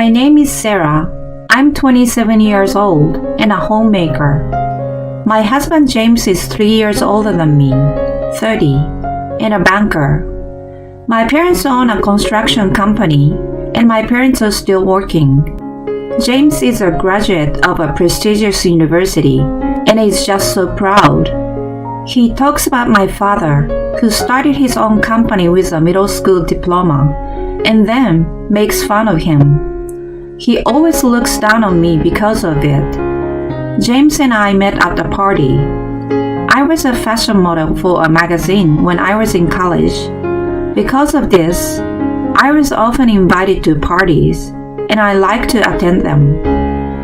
My name is Sarah. I'm 27 years old and a homemaker. My husband James is 3 years older than me, 30, and a banker. My parents own a construction company, and my parents are still working. James is a graduate of a prestigious university and is just so proud. He talks about my father, who started his own company with a middle school diploma, and then makes fun of him. He always looks down on me because of it. James and I met at a party. I was a fashion model for a magazine when I was in college. Because of this, I was often invited to parties, and I liked to attend them.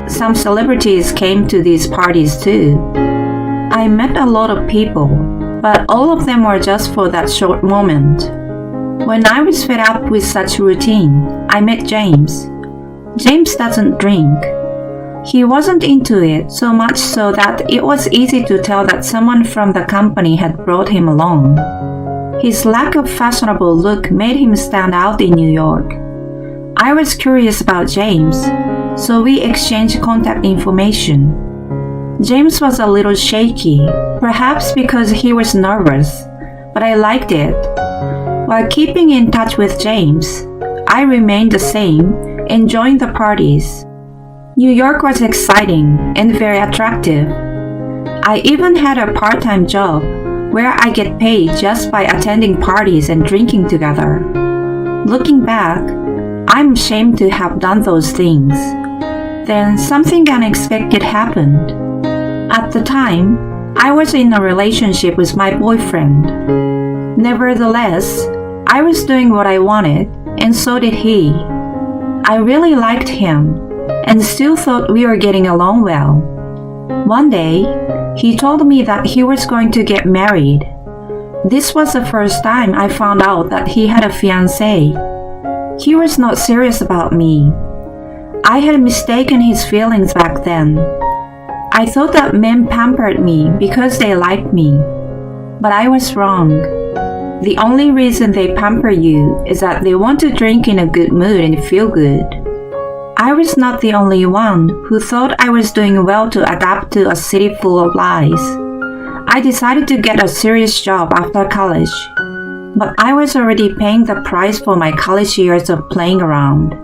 Some celebrities came to these parties too. I met a lot of people, but all of them were just for that short moment. When I was fed up with such routine, I met James. James doesn't drink. He wasn't into it so much so that it was easy to tell that someone from the company had brought him along. His lack of fashionable look made him stand out in New York. I was curious about James, so we exchanged contact information. James was a little shaky, perhaps because he was nervous, but I liked it. While keeping in touch with James, I remained the same, enjoying the parties. New York was exciting and very attractive. I even had a part-time job where I get paid just by attending parties and drinking together. Looking back, I'm ashamed to have done those things. Then something unexpected happened. At the time, I was in a relationship with my boyfriend. Nevertheless, I was doing what I wanted, and so did he. I really liked him, and still thought we were getting along well. One day, he told me that he was going to get married. This was the first time I found out that he had a fiancée. He was not serious about me. I had mistaken his feelings back then. I thought that men pampered me because they liked me. But I was wrong. The only reason they pamper you is that they want to drink in a good mood and feel good. I was not the only one who thought I was doing well to adapt to a city full of lies. I decided to get a serious job after college, but I was already paying the price for my college years of playing around.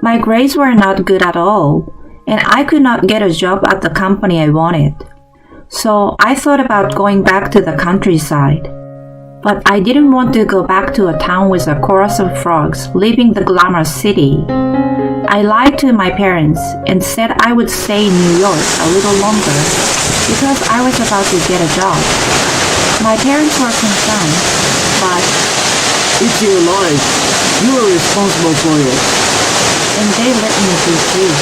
My grades were not good at all, and I could not get a job at the company I wanted. So I thought about going back to the countryside. But I didn't want to go back to a town with a chorus of frogs, leaving the glamorous city. I lied to my parents and said I would stay in New York a little longer because I was about to get a job. My parents were concerned, but It's your life. You are responsible for it. and they let me be free.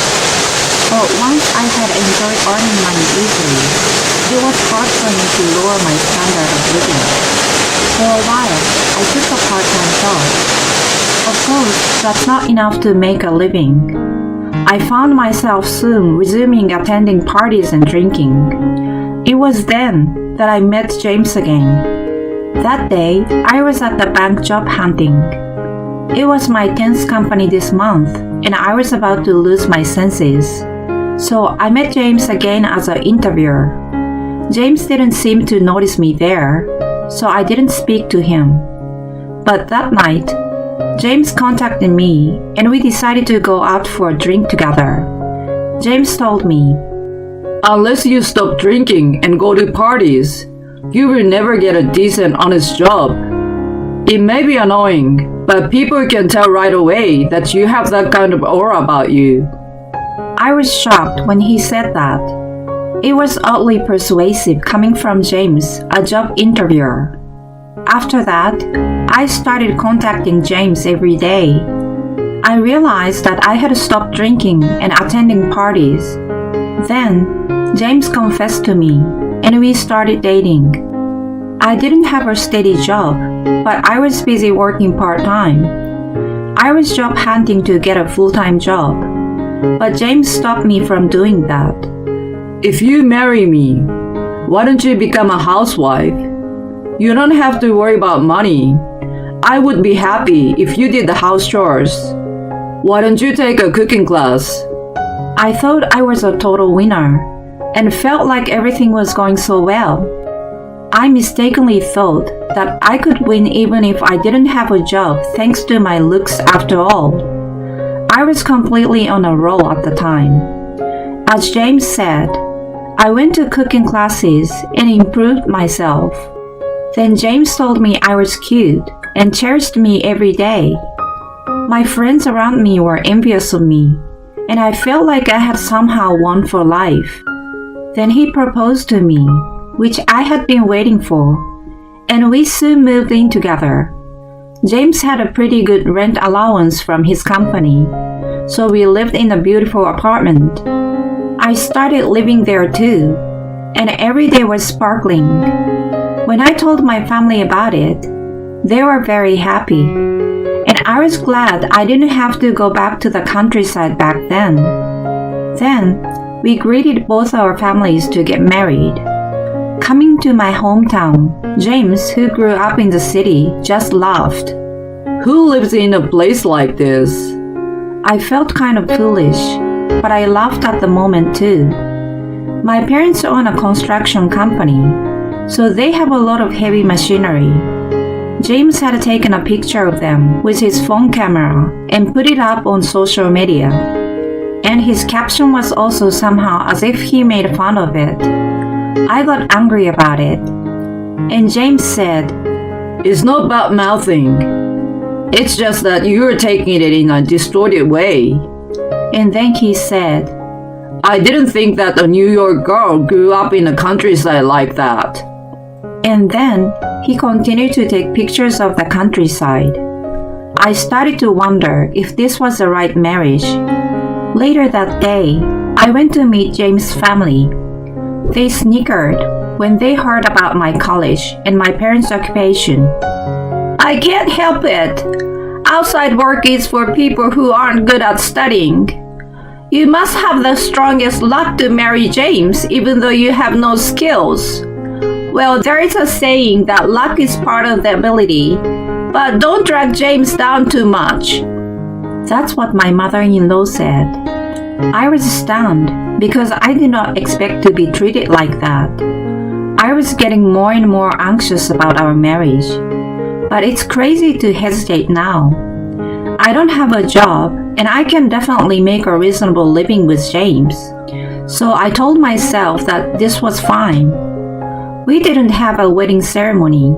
But once I had enjoyed earning money easily, it was hard for me to lower my standard of living. For a while, I took a part-time job. Of course, that's not enough to make a living. I found myself soon resuming attending parties and drinking. It was then that I met James again. That day, I was at the bank job hunting. It was my 10th company this month, and I was about to lose my senses. So I met James again as an interviewer. James didn't seem to notice me there, so I didn't speak to him. But that night, James contacted me and we decided to go out for a drink together. James told me, Unless you stop drinking and go to parties, you will never get a decent, honest job. It may be annoying, but people can tell right away that you have that kind of aura about you. I was shocked when he said that. It was oddly persuasive coming from James, a job interviewer. After that, I started contacting James every day. I realized that I had stopped drinking and attending parties. Then, James confessed to me, and we started dating. I didn't have a steady job, but I was busy working part-time. I was job hunting to get a full-time job, but James stopped me from doing that. If you marry me, why don't you become a housewife? You don't have to worry about money. I would be happy if you did the house chores. Why don't you take a cooking class? I thought I was a total winner and felt like everything was going so well. I mistakenly thought that I could win even if I didn't have a job thanks to my looks after all. I was completely on a roll at the time. As James said, I went to cooking classes and improved myself. Then James told me I was cute and cherished me every day. My friends around me were envious of me, and I felt like I had somehow won for life. Then he proposed to me, which I had been waiting for, and we soon moved in together. James had a pretty good rent allowance from his company, so we lived in a beautiful apartment. I started living there too, and every day was sparkling. When I told my family about it, they were very happy, and I was glad I didn't have to go back to the countryside back then. Then, we greeted both our families to get married. Coming to my hometown, James, who grew up in the city, just laughed. Who lives in a place like this? I felt kind of foolish, but I laughed at the moment too. My parents own a construction company, so they have a lot of heavy machinery. James had taken a picture of them with his phone camera and put it up on social media. And his caption was also somehow as if he made fun of it. I got angry about it. And James said, It's not bad mouthing. It's just that you're taking it in a distorted way. And then he said, I didn't think that a New York girl grew up in the countryside like that. And then he continued to take pictures of the countryside. I started to wonder if this was the right marriage. Later that day, I went to meet James' family. They snickered when they heard about my college and my parents' occupation. I can't help it. Outside work is for people who aren't good at studying. You must have the strongest luck to marry James even though you have no skills. Well, there is a saying that luck is part of the ability, but don't drag James down too much. That's what my mother-in-law said. I was stunned because I did not expect to be treated like that. I was getting more and more anxious about our marriage. But it's crazy to hesitate now. I don't have a job, and I can definitely make a reasonable living with James. So I told myself that this was fine. We didn't have a wedding ceremony.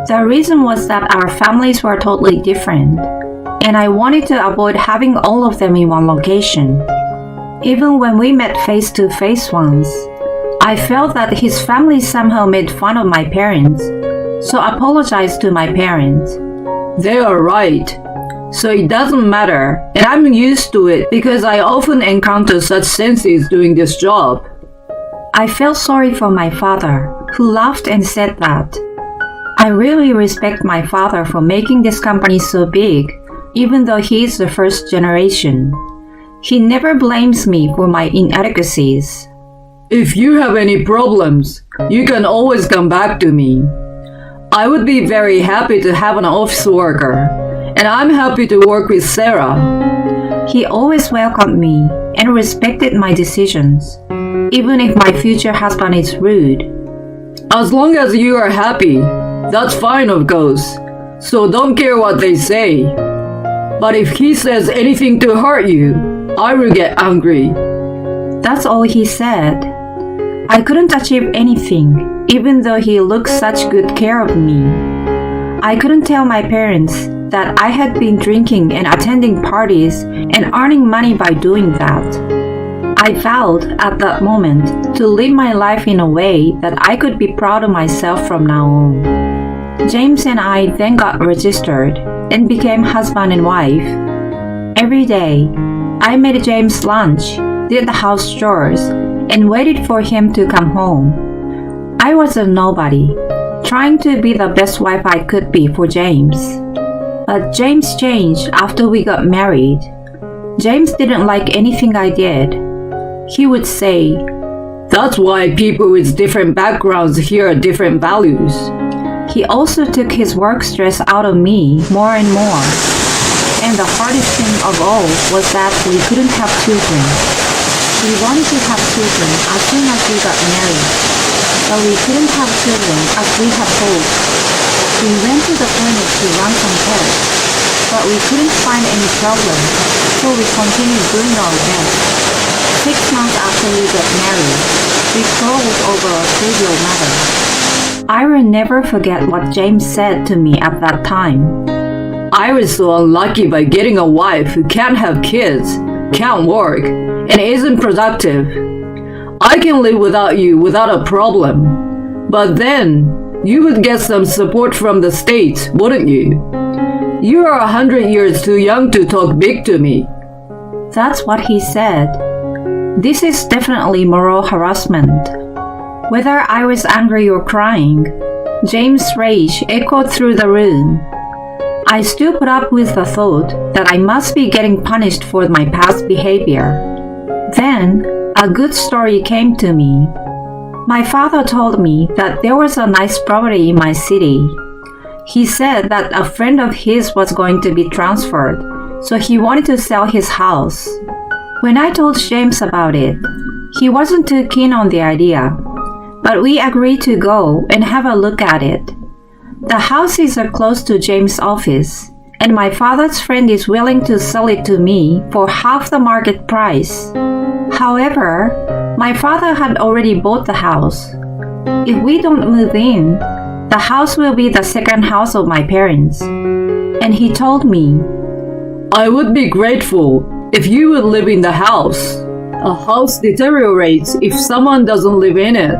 The reason was that our families were totally different, and I wanted to avoid having all of them in one location. Even when we met face to face once, I felt that his family somehow made fun of my parents, so I apologized to my parents. They are right. So it doesn't matter, and I'm used to it because I often encounter such senses doing this job. I felt sorry for my father, who laughed and said that. I really respect my father for making this company so big, even though he is the first generation. He never blames me for my inadequacies. If you have any problems, you can always come back to me. I would be very happy to have an office worker, and I'm happy to work with Sarah. He always welcomed me and respected my decisions, even if my future husband is rude. As long as you are happy, that's fine, of course. So don't care what they say. But if he says anything to hurt you, I will get angry. That's all he said. I couldn't achieve anything, even though he looked such good care of me. I couldn't tell my parents that I had been drinking and attending parties and earning money by doing that. I vowed at that moment to live my life in a way that I could be proud of myself from now on. James and I then got registered and became husband and wife. Every day, I made James lunch, did the house chores, and waited for him to come home. I was a nobody, trying to be the best wife I could be for James. But James changed after we got married. James didn't like anything I did. He would say, That's why people with different backgrounds hear different values. He also took his work stress out of me more and more. And the hardest thing of all was that we couldn't have children. We wanted to have children as soon as we got married, but we couldn't have children as we had hoped. We went to the clinic to run some tests, but we couldn't find any problem, so we continued doing our best. 6 months after we got married, we quarreled over a trivial matter. I will never forget what James said to me at that time. I was so unlucky by getting a wife who can't have kids, can't work, and isn't productive. I can live without you without a problem. But then, you would get some support from the States, wouldn't you? You are 100 years too young to talk big to me. That's what he said. This is definitely moral harassment. Whether I was angry or crying, James' rage echoed through the room. I still put up with the thought that I must be getting punished for my past behavior. Then, a good story came to me. My father told me that there was a nice property in my city. He said that a friend of his was going to be transferred, so he wanted to sell his house. When I told James about it, he wasn't too keen on the idea, but we agreed to go and have a look at it. The houses are close to James' office, and my father's friend is willing to sell it to me for half the market price. However, my father had already bought the house. If we don't move in, the house will be the second house of my parents. And he told me, I would be grateful if you would live in the house. A house deteriorates if someone doesn't live in it.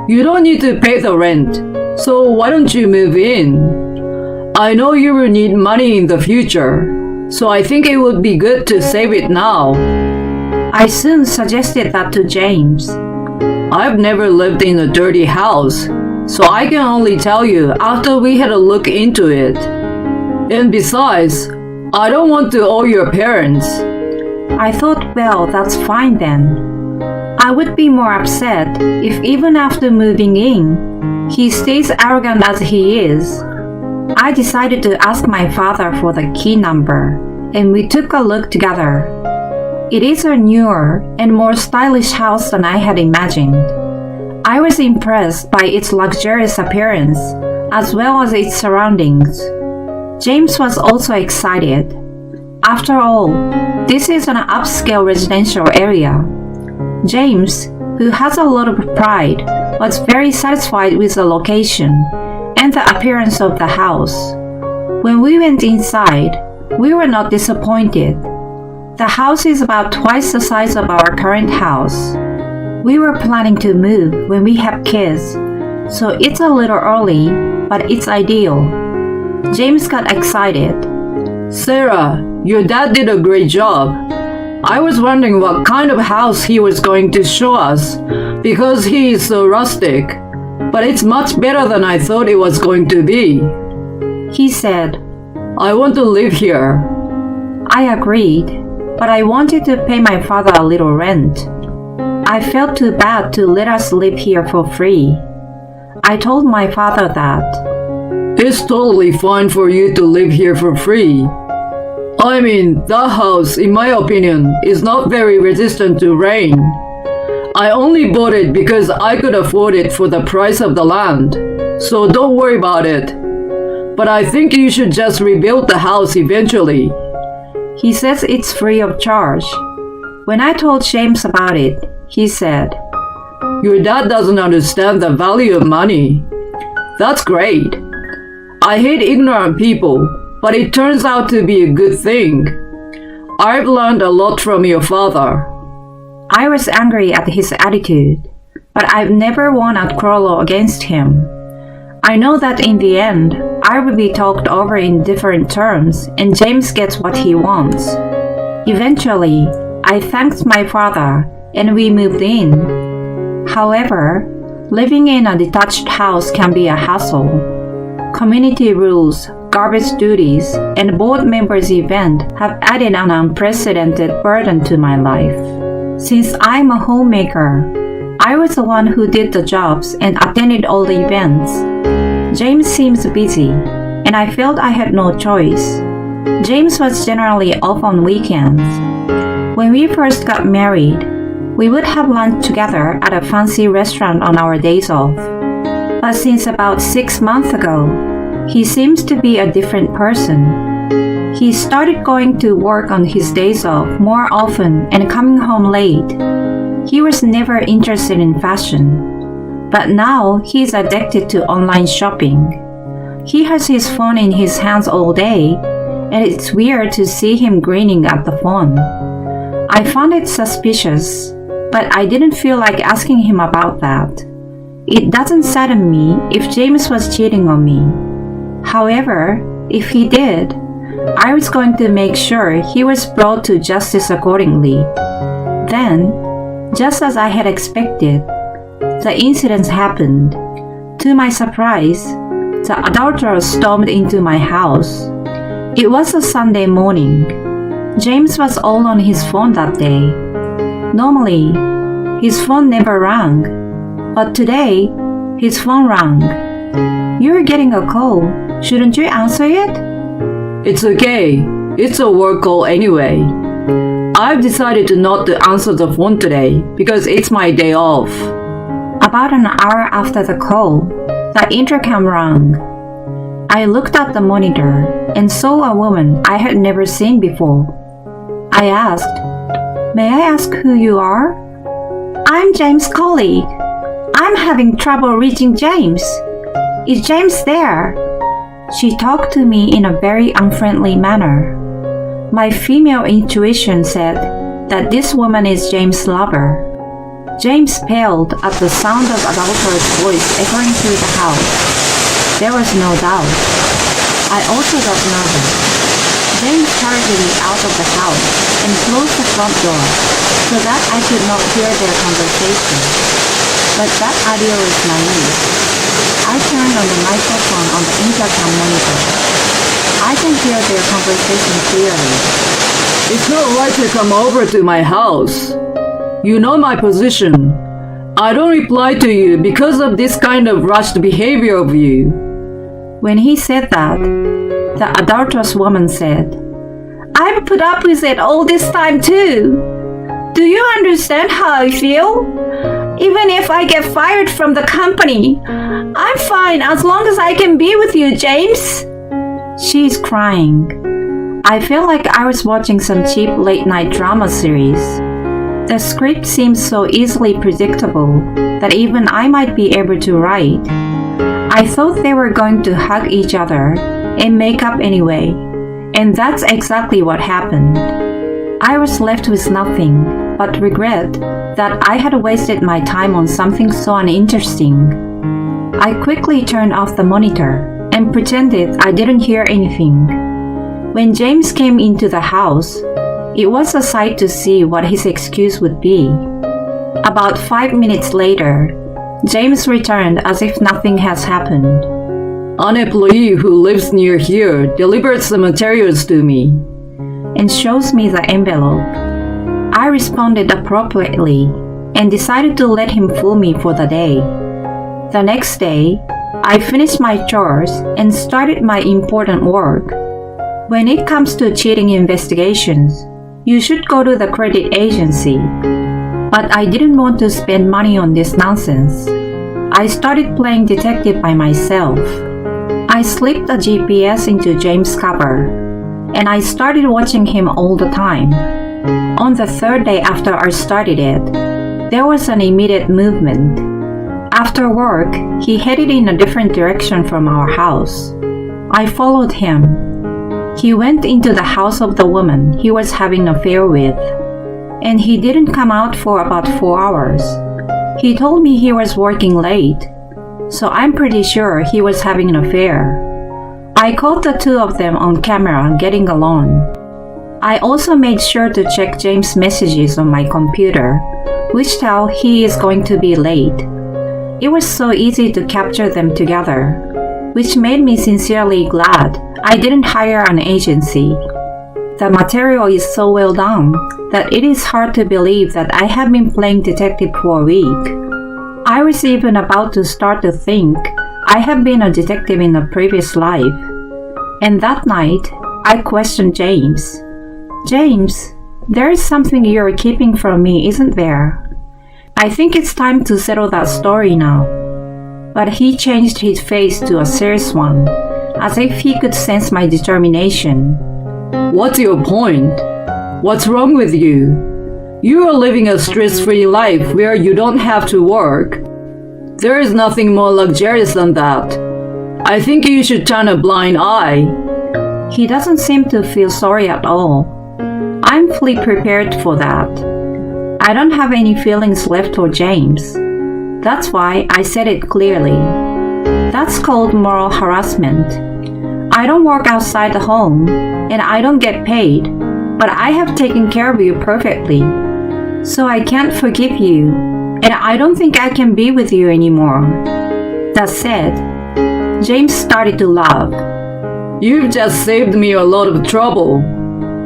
You don't need to pay the rent, so why don't you move in? I know you will need money in the future, so I think it would be good to save it now. I soon suggested that to James. I've never lived in a dirty house, so I can only tell you after we had a look into it. And besides, I don't want to owe your parents. I thought, well, that's fine then. I would be more upset if even after moving in, he stays arrogant as he is. I decided to ask my father for the key number, and we took a look together. It is a newer and more stylish house than I had imagined. I was impressed by its luxurious appearance, as well as its surroundings. James was also excited. After all, this is an upscale residential area. James, who has a lot of pride, was very satisfied with the location and the appearance of the house. When we went inside, we were not disappointed. The house is about twice the size of our current house. We were planning to move when we have kids, so it's a little early, but it's ideal. James got excited. Sarah, your dad did a great job. I was wondering what kind of house he was going to show us because he is so rustic, but it's much better than I thought it was going to be. He said, I want to live here. I agreed, but I wanted to pay my father a little rent. I felt too bad to let us live here for free. I told my father that. It's totally fine for you to live here for free. I mean, that house, in my opinion, is not very resistant to rain. I only bought it because I could afford it for the price of the land, so don't worry about it. But I think you should just rebuild the house eventually. He says it's free of charge. When I told James about it, he said, Your dad doesn't understand the value of money. That's great. I hate ignorant people, but it turns out to be a good thing. I've learned a lot from your father. I was angry at his attitude, but I've never won a quarrel against him. I know that in the end, I will be talked over in different terms and James gets what he wants. Eventually, I thanked my father and we moved in. However, living in a detached house can be a hassle. Community rules, garbage duties, and board members' event have added an unprecedented burden to my life. Since I'm a homemaker, I was the one who did the jobs and attended all the events. James seems busy, and I felt I had no choice. James was generally off on weekends. When we first got married, we would have lunch together at a fancy restaurant on our days off. But since about 6 months ago, he seems to be a different person. He started going to work on his days off more often and coming home late. He was never interested in fashion, but now he's addicted to online shopping. He has his phone in his hands all day, and it's weird to see him grinning at the phone. I found it suspicious, but I didn't feel like asking him about that. It doesn't sadden me if James was cheating on me. However, if he did, I was going to make sure he was brought to justice accordingly. Then, just as I had expected, the incident happened. To my surprise, the adulterers stormed into my house. It was a Sunday morning. James was all on his phone that day. Normally, his phone never rang, but today, his phone rang. "You're getting a call. Shouldn't you answer it?" It's okay. It's a work call anyway. I've decided to not to answer the phone today because it's my day off. About an hour after the call, the intercom rang. I looked at the monitor and saw a woman I had never seen before. I asked, "May I ask who you are?" "I'm James' colleague. I'm having trouble reaching James. Is James there?" She talked to me in a very unfriendly manner. My female intuition said that this woman is James' lover. James paled at the sound of adulterous voice echoing through the house. There was no doubt. I also got nervous. James hurried me out of the house and closed the front door so that I could not hear their conversation. But that idea was naive. I turned on the microphone on the intercom monitor. I can hear their conversation clearly. It's not right to come over to my house. You know my position. I don't reply to you because of this kind of rushed behavior of you. When he said that, the adulterous woman said, "I've put up with it all this time too. Do you understand how I feel? Even if I get fired from the company, I'm fine as long as I can be with you, James." She's crying. I feel like I was watching some cheap late-night drama series. The script seems so easily predictable that even I might be able to write. I thought they were going to hug each other and make up anyway, and that's exactly what happened. I was left with nothing but regret that I had wasted my time on something so uninteresting. I quickly turned off the monitor and pretended I didn't hear anything. When James came into the house, it was a sight to see what his excuse would be. About 5 minutes later, James returned as if nothing has happened. An employee who lives near here delivered some materials to me and shows me the envelope. I responded appropriately and decided to let him fool me for the day. The next day, I finished my chores and started my important work. When it comes to cheating investigations, you should go to the credit agency. But I didn't want to spend money on this nonsense. I started playing detective by myself. I slipped a GPS into James' cover, and I started watching him all the time. On the third day after I started it, there was an immediate movement. After work, he headed in a different direction from our house. I followed him. He went into the house of the woman he was having an affair with, and he didn't come out for about 4 hours. He told me he was working late, so I'm pretty sure he was having an affair. I caught the two of them on camera getting along. I also made sure to check James' messages on my computer, which tell he is going to be late. It was so easy to capture them together, which made me sincerely glad I didn't hire an agency. The material is so well done that it is hard to believe that I have been playing detective for a week. I was even about to start to think I have been a detective in a previous life. And that night, I questioned James. James, there is something you're keeping from me, isn't there? I think it's time to settle that story now. But he changed his face to a serious one, as if he could sense my determination. What's your point? What's wrong with you? You are living a stress-free life where you don't have to work. There is nothing more luxurious than that. I think you should turn a blind eye. He doesn't seem to feel sorry at all. I'm fully prepared for that. I don't have any feelings left for James. That's why I said it clearly. That's called moral harassment. I don't work outside the home, and I don't get paid, but I have taken care of you perfectly. So I can't forgive you, and I don't think I can be with you anymore. That said, James started to laugh. You've just saved me a lot of trouble.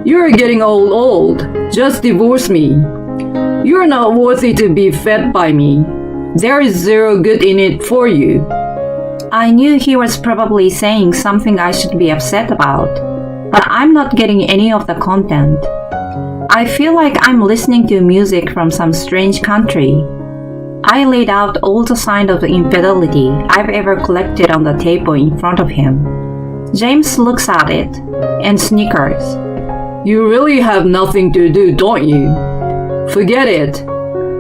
You're getting old. Just divorce me. You're not worthy to be fed by me. There is zero good in it for you. I knew he was probably saying something I should be upset about, but I'm not getting any of the content. I feel like I'm listening to music from some strange country. I laid out all the signs of infidelity I've ever collected on the table in front of him. James looks at it and snickers. You really have nothing to do, don't you? Forget it.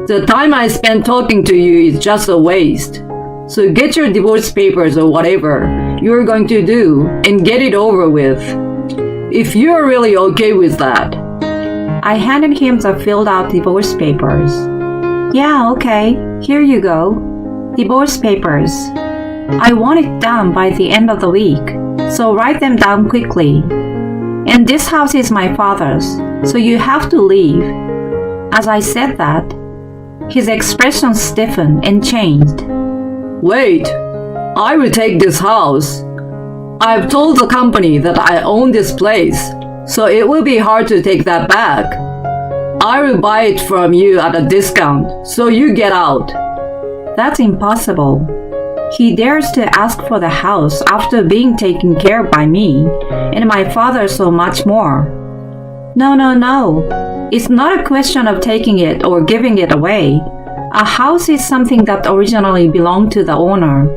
The time I spent talking to you is just a waste. So get your divorce papers or whatever you're going to do and get it over with. If you're really okay with that. I handed him the filled out divorce papers. Yeah, okay, here you go. Divorce papers. I want it done by the end of the week, so write them down quickly. And this house is my father's, so you have to leave. As I said that, his expression stiffened and changed. Wait, I will take this house. I've told the company that I own this place, so it will be hard to take that back. I will buy it from you at a discount, so you get out. That's impossible. He dares to ask for the house after being taken care of by me, and my father so much more. No. It's not a question of taking it or giving it away. A house is something that originally belonged to the owner.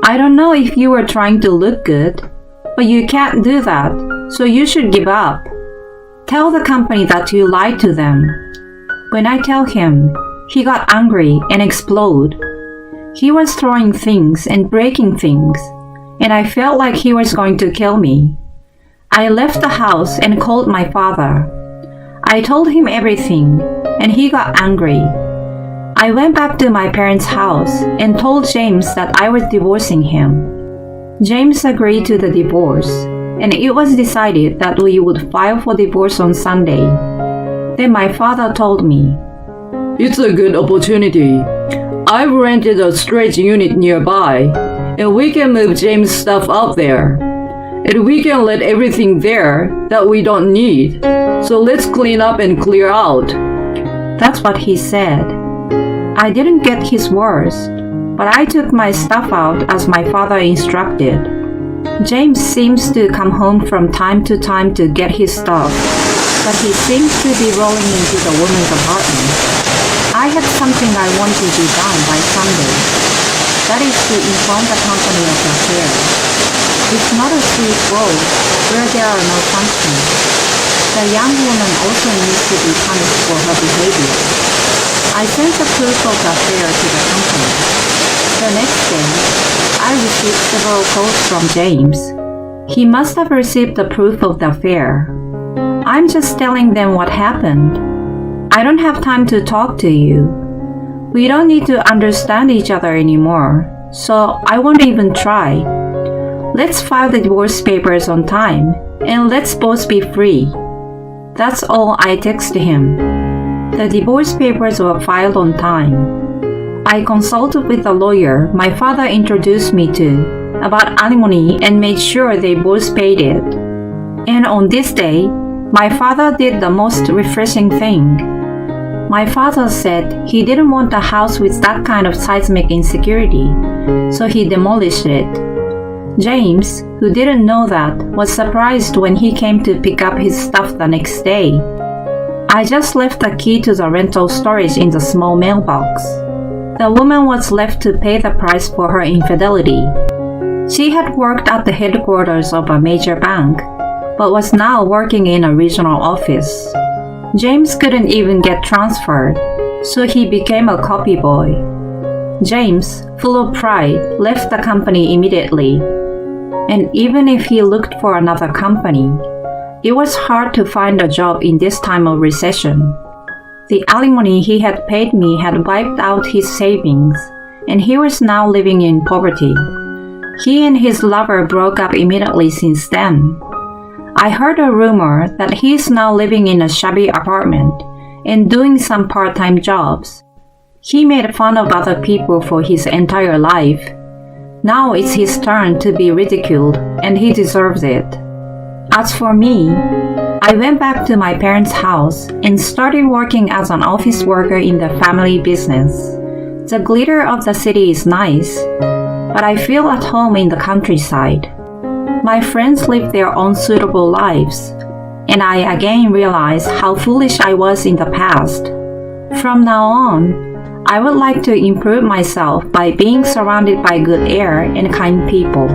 I don't know if you were trying to look good, but you can't do that, so you should give up. Tell the company that you lied to them. When I tell him, he got angry and exploded. He was throwing things and breaking things, and I felt like he was going to kill me. I left the house and called my father. I told him everything, and he got angry. I went back to my parents' house and told James that I was divorcing him. James agreed to the divorce, and it was decided that we would file for divorce on Sunday. Then my father told me, It's a good opportunity. I've rented a storage unit nearby, and we can move James' stuff out there. And we can let everything there that we don't need. So let's clean up and clear out. That's what he said. I didn't get his words, but I took my stuff out as my father instructed. James seems to come home from time to time to get his stuff, but he seems to be rolling into the woman's apartment. I had something I wanted to be done by Sunday. That is to inform the company of the affair. It's not a sweet road where there are no functions. The young woman also needs to be punished for her behavior. I sent the proof of the affair to the company. The next day, I received several calls from James. He must have received the proof of the affair. I'm just telling them what happened. I don't have time to talk to you. We don't need to understand each other anymore, so I won't even try. Let's file the divorce papers on time, and let's both be free. That's all I texted him. The divorce papers were filed on time. I consulted with a lawyer my father introduced me to about alimony and made sure they both paid it. And on this day, my father did the most refreshing thing. My father said he didn't want a house with that kind of seismic insecurity, so he demolished it. James, who didn't know that, was surprised when he came to pick up his stuff the next day. I just left the key to the rental storage in the small mailbox. The woman was left to pay the price for her infidelity. She had worked at the headquarters of a major bank, but was now working in a regional office. James couldn't even get transferred, so he became a copy boy. James, full of pride, left the company immediately. And even if he looked for another company, it was hard to find a job in this time of recession. The alimony he had paid me had wiped out his savings, and he was now living in poverty. He and his lover broke up immediately since then. I heard a rumor that he is now living in a shabby apartment and doing some part-time jobs. He made fun of other people for his entire life. Now it's his turn to be ridiculed, and he deserves it. As for me, I went back to my parents' house and started working as an office worker in the family business. The glitter of the city is nice, but I feel at home in the countryside. My friends live their own suitable lives, and I again realize how foolish I was in the past. From now on, I would like to improve myself by being surrounded by good air and kind people.